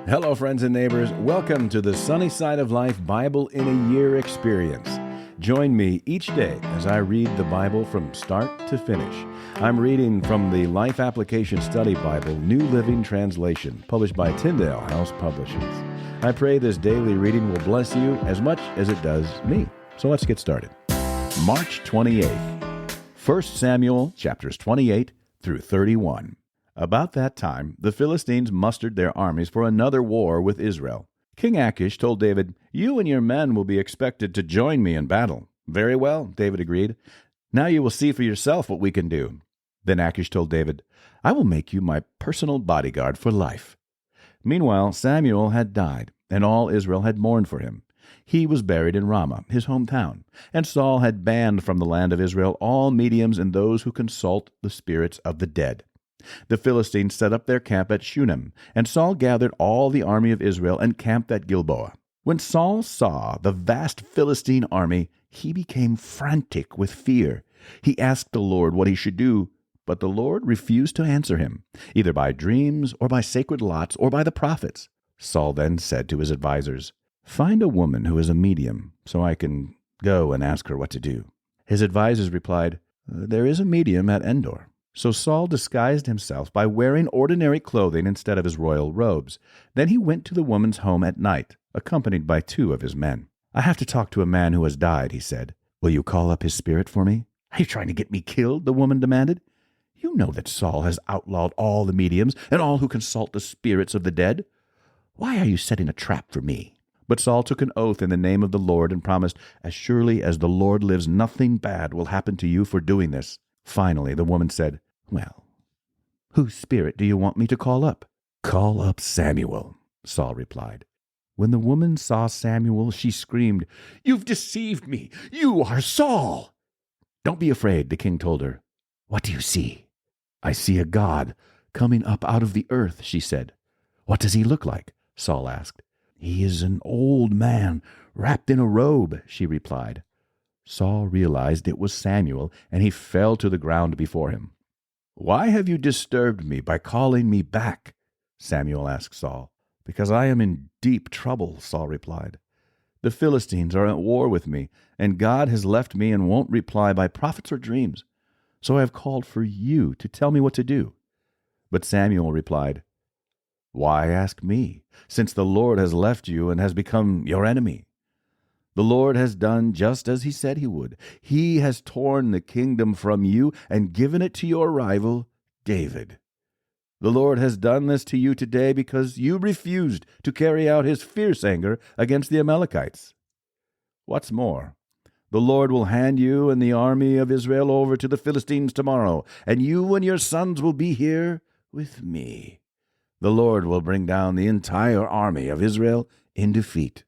Hello, friends and neighbors. Welcome to the Sunny Side of Life Bible in a Year experience. Join me each day as I read the Bible from start to finish. I'm reading from the Life Application Study Bible, New Living Translation, published by Tyndale House Publishers. I pray this daily reading will bless you as much as it does me. So let's get started. March 28th, 1 Samuel chapters 28 through 31. About that time, the Philistines mustered their armies for another war with Israel. King Achish told David, "You and your men will be expected to join me in battle." "Very well," David agreed. "Now you will see for yourself what we can do." Then Achish told David, "I will make you my personal bodyguard for life." Meanwhile, Samuel had died, and all Israel had mourned for him. He was buried in Ramah, his hometown, and Saul had banned from the land of Israel all mediums and those who consult the spirits of the dead. The Philistines set up their camp at Shunem, and Saul gathered all the army of Israel and camped at Gilboa. When Saul saw the vast Philistine army, he became frantic with fear. He asked the Lord what he should do, but the Lord refused to answer him, either by dreams or by sacred lots or by the prophets. Saul then said to his advisers, "Find a woman who is a medium, so I can go and ask her what to do." His advisers replied, "There is a medium at Endor." So Saul disguised himself by wearing ordinary clothing instead of his royal robes. Then he went to the woman's home at night, accompanied by 2 of his men. "I have to talk to a man who has died," he said. "Will you call up his spirit for me?" "Are you trying to get me killed?" the woman demanded. "You know that Saul has outlawed all the mediums and all who consult the spirits of the dead. Why are you setting a trap for me?" But Saul took an oath in the name of the Lord and promised, "As surely as the Lord lives, nothing bad will happen to you for doing this." Finally, the woman said, "Well, whose spirit do you want me to call up?" "Call up Samuel," Saul replied. When the woman saw Samuel, she screamed, "You've deceived me! You are Saul!" "Don't be afraid," the king told her. "What do you see?" "I see a god coming up out of the earth," she said. "What does he look like?" Saul asked. "He is an old man wrapped in a robe," she replied. Saul realized it was Samuel, and he fell to the ground before him. "Why have you disturbed me by calling me back?" Samuel asked Saul. "Because I am in deep trouble," Saul replied. "The Philistines are at war with me, and God has left me and won't reply by prophets or dreams. So I have called for you to tell me what to do." But Samuel replied, "Why ask me, since the Lord has left you and has become your enemy? The Lord has done just as he said he would. He has torn the kingdom from you and given it to your rival, David. The Lord has done this to you today because you refused to carry out his fierce anger against the Amalekites. What's more, the Lord will hand you and the army of Israel over to the Philistines tomorrow, and you and your sons will be here with me. The Lord will bring down the entire army of Israel in defeat."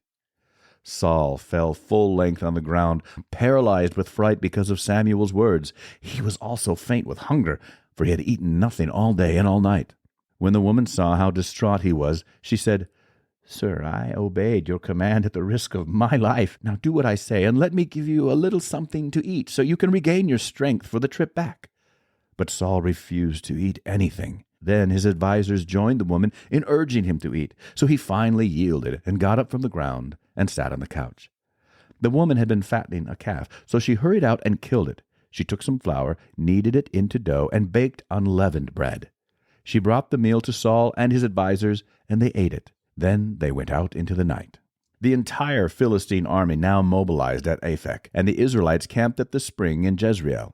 Saul fell full length on the ground, paralyzed with fright because of Samuel's words. He was also faint with hunger, for he had eaten nothing all day and all night. When the woman saw how distraught he was, she said, "Sir, I obeyed your command at the risk of my life. Now do what I say, and let me give you a little something to eat, so you can regain your strength for the trip back." But Saul refused to eat anything. Then his advisers joined the woman in urging him to eat, so he finally yielded and got up from the ground and sat on the couch. The woman had been fattening a calf, so she hurried out and killed it. She took some flour, kneaded it into dough, and baked unleavened bread. She brought the meal to Saul and his advisers, and they ate it. Then they went out into the night. The entire Philistine army now mobilized at Aphek, and the Israelites camped at the spring in Jezreel.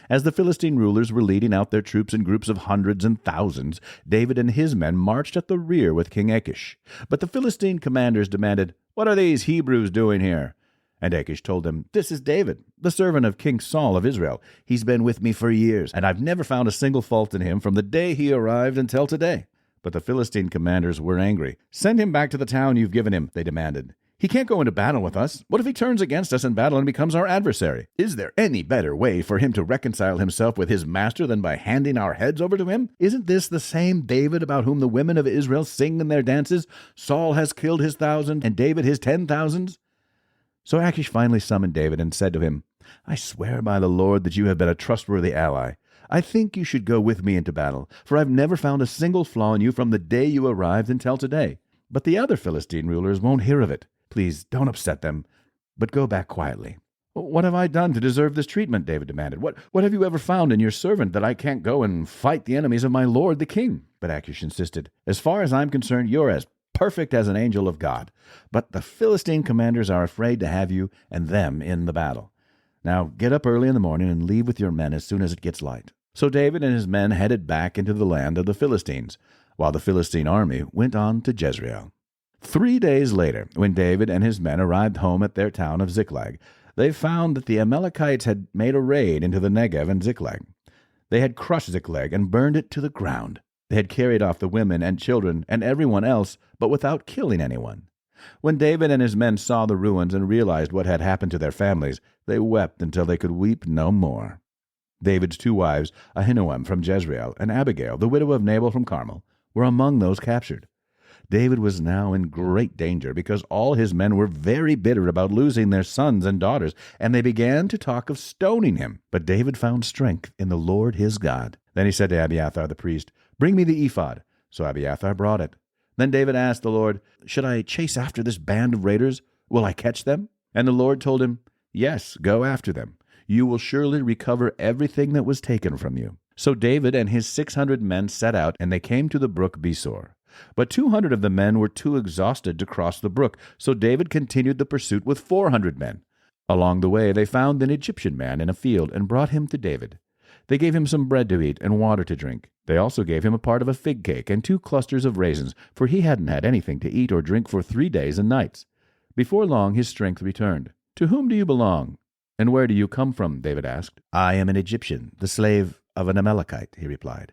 As the Philistine rulers were leading out their troops in groups of hundreds and thousands, David and his men marched at the rear with King Achish. But the Philistine commanders demanded, "What are these Hebrews doing here?" And Achish told them, "This is David, the servant of King Saul of Israel. He's been with me for years, and I've never found a single fault in him from the day he arrived until today." But the Philistine commanders were angry. "Send him back to the town you've given him," they demanded. "He can't go into battle with us. What if he turns against us in battle and becomes our adversary? Is there any better way for him to reconcile himself with his master than by handing our heads over to him? Isn't this the same David about whom the women of Israel sing in their dances? Saul has killed his 1,000 and David his 10,000s. So Achish finally summoned David and said to him, "I swear by the Lord that you have been a trustworthy ally. I think you should go with me into battle, for I've never found a single flaw in you from the day you arrived until today. But the other Philistine rulers won't hear of it. Please don't upset them, but go back quietly." "What have I done to deserve this treatment?" David demanded. What have you ever found in your servant that I can't go and fight the enemies of my lord the king?" But Achish insisted. "As far as I'm concerned, you're as perfect as an angel of God. But the Philistine commanders are afraid to have you and them in the battle. Now get up early in the morning and leave with your men as soon as it gets light." So David and his men headed back into the land of the Philistines, while the Philistine army went on to Jezreel. 3 days later, when David and his men arrived home at their town of Ziklag, they found that the Amalekites had made a raid into the Negev and Ziklag. They had crushed Ziklag and burned it to the ground. They had carried off the women and children and everyone else, but without killing anyone. When David and his men saw the ruins and realized what had happened to their families, they wept until they could weep no more. David's 2 wives, Ahinoam from Jezreel and Abigail, the widow of Nabal from Carmel, were among those captured. David was now in great danger because all his men were very bitter about losing their sons and daughters, and they began to talk of stoning him. But David found strength in the Lord his God. Then he said to Abiathar the priest, "Bring me the ephod." So Abiathar brought it. Then David asked the Lord, "Should I chase after this band of raiders? Will I catch them?" And the Lord told him, "Yes, go after them. You will surely recover everything that was taken from you." So David and his 600 men set out, and they came to the brook Besor. But 200 of the men were too exhausted to cross the brook, so David continued the pursuit with 400 men. Along the way they found an Egyptian man in a field and brought him to David. They gave him some bread to eat and water to drink. They also gave him a part of a fig cake and 2 clusters of raisins, for he hadn't had anything to eat or drink for 3 days and nights. Before long his strength returned. "To whom do you belong, and where do you come from?" David asked. "I am an Egyptian, the slave of an Amalekite," he replied.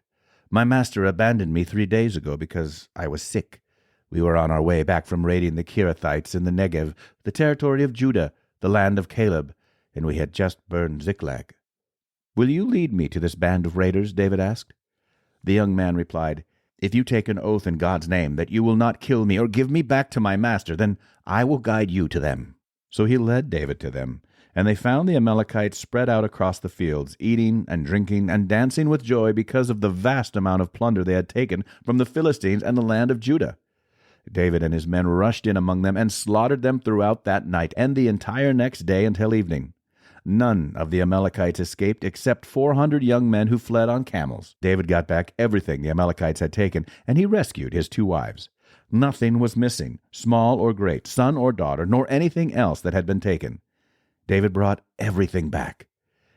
"My master abandoned me 3 days ago because I was sick. We were on our way back from raiding the Kerethites in the Negev, the territory of Judah, the land of Caleb, and we had just burned Ziklag." "Will you lead me to this band of raiders?" David asked. The young man replied, "If you take an oath in God's name that you will not kill me or give me back to my master, then I will guide you to them." So he led David to them, and they found the Amalekites spread out across the fields, eating and drinking and dancing with joy because of the vast amount of plunder they had taken from the Philistines and the land of Judah. David and his men rushed in among them and slaughtered them throughout that night and the entire next day until evening. None of the Amalekites escaped except 400 young men who fled on camels. David got back everything the Amalekites had taken, and he rescued his 2 wives. Nothing was missing, small or great, son or daughter, nor anything else that had been taken. David brought everything back.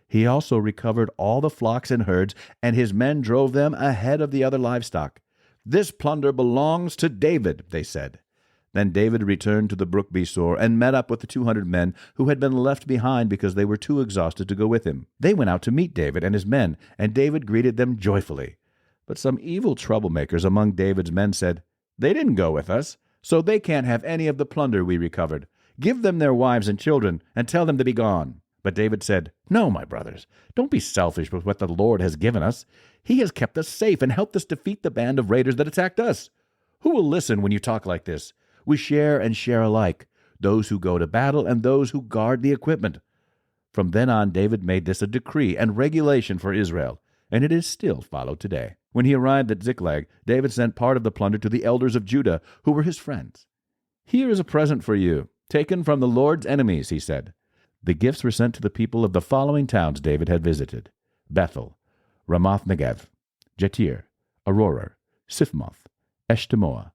He also recovered all the flocks and herds, and his men drove them ahead of the other livestock. "This plunder belongs to David," they said. Then David returned to the brook Besor and met up with the 200 men who had been left behind because they were too exhausted to go with him. They went out to meet David and his men, and David greeted them joyfully. But some evil troublemakers among David's men said, "They didn't go with us, so they can't have any of the plunder we recovered. Give them their wives and children, and tell them to be gone." But David said, "No, my brothers, don't be selfish with what the Lord has given us. He has kept us safe and helped us defeat the band of raiders that attacked us. Who will listen when you talk like this? We share and share alike, those who go to battle and those who guard the equipment." From then on, David made this a decree and regulation for Israel, and it is still followed today. When he arrived at Ziklag, David sent part of the plunder to the elders of Judah, who were his friends. "Here is a present for you, taken from the Lord's enemies," he said. The gifts were sent to the people of the following towns David had visited: Bethel, Ramoth Negev, Jatir, Aroer, Sifmoth, Eshtemoa,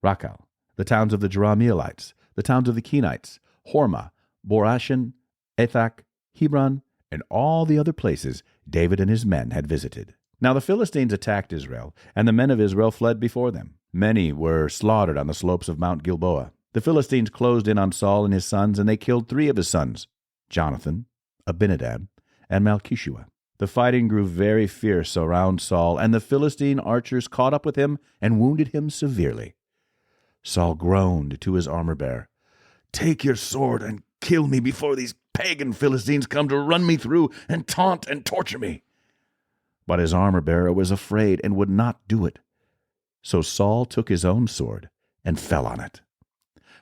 Rakal, the towns of the Jerahmeelites, the towns of the Kenites, Hormah, Borashan, Ethak, Hebron, and all the other places David and his men had visited. Now the Philistines attacked Israel, and the men of Israel fled before them. Many were slaughtered on the slopes of Mount Gilboa. The Philistines closed in on Saul and his sons, and they killed 3 of his sons, Jonathan, Abinadab, and Malchishua. The fighting grew very fierce around Saul, and the Philistine archers caught up with him and wounded him severely. Saul groaned to his armor-bearer, "Take your sword and kill me before these pagan Philistines come to run me through and taunt and torture me." But his armor-bearer was afraid and would not do it. So Saul took his own sword and fell on it.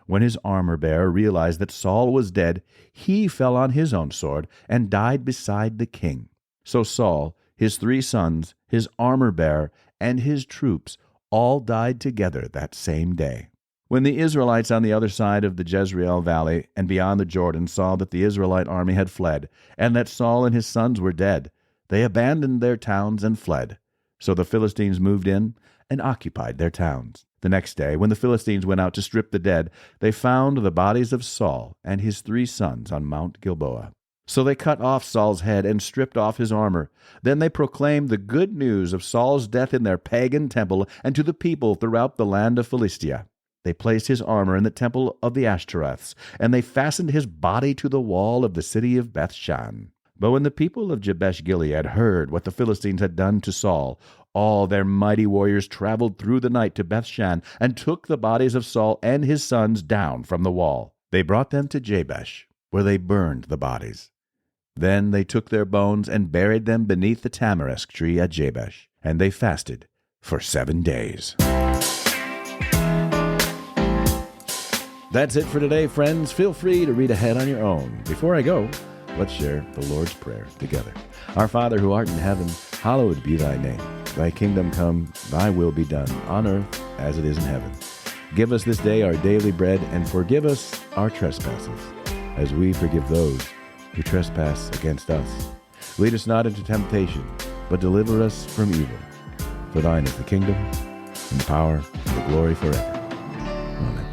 When his armor-bearer realized that Saul was dead, he fell on his own sword and died beside the king. So Saul, his 3 sons, his armor-bearer, and his troops all died together that same day. When the Israelites on the other side of the Jezreel valley and beyond the Jordan saw that the Israelite army had fled, and that Saul and his sons were dead, they abandoned their towns and fled. So the Philistines moved in and occupied their towns. The next day, when the Philistines went out to strip the dead, they found the bodies of Saul and his 3 sons on Mount Gilboa. So they cut off Saul's head and stripped off his armor. Then they proclaimed the good news of Saul's death in their pagan temple and to the people throughout the land of Philistia. They placed his armor in the temple of the Ashtoreths, and they fastened his body to the wall of the city of Bethshan. But when the people of Jabesh-Gilead heard what the Philistines had done to Saul, all their mighty warriors traveled through the night to Bethshan and took the bodies of Saul and his sons down from the wall. They brought them to Jabesh, where they burned the bodies. Then they took their bones and buried them beneath the tamarisk tree at Jabesh, and they fasted for 7 days. That's it for today, friends. Feel free to read ahead on your own. Before I go, let's share the Lord's Prayer together. Our Father who art in heaven, hallowed be thy name. Thy kingdom come, thy will be done, on earth as it is in heaven. Give us this day our daily bread, and forgive us our trespasses, as we forgive those who trespass against us. Lead us not into temptation, but deliver us from evil. For thine is the kingdom, and the power, and the glory forever. Amen.